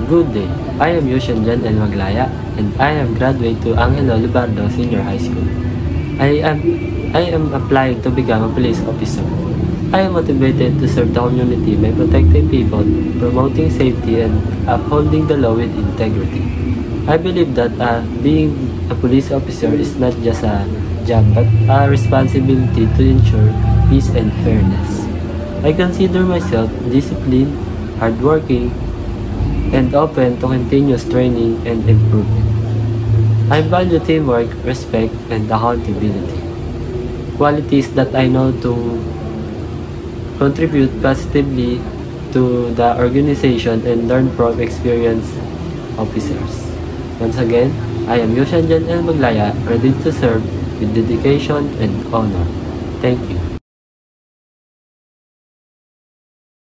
Good day, I am Yushanjan L. Maglaya and I am graduate to Angelo Libardo Senior High School. I am applying to become a police officer. I am motivated to serve the community by protecting people, promoting safety, and upholding the law with integrity. I believe that being a police officer is not just a job but a responsibility to ensure peace and fairness. I consider myself disciplined, hardworking, and open to continuous training and improvement. I value teamwork, respect, and accountability, qualities that I know to contribute positively to the organization and learn from experienced officers. Once again, I am Yushanjan L. Maglaya, ready to serve with dedication and honor. Thank you.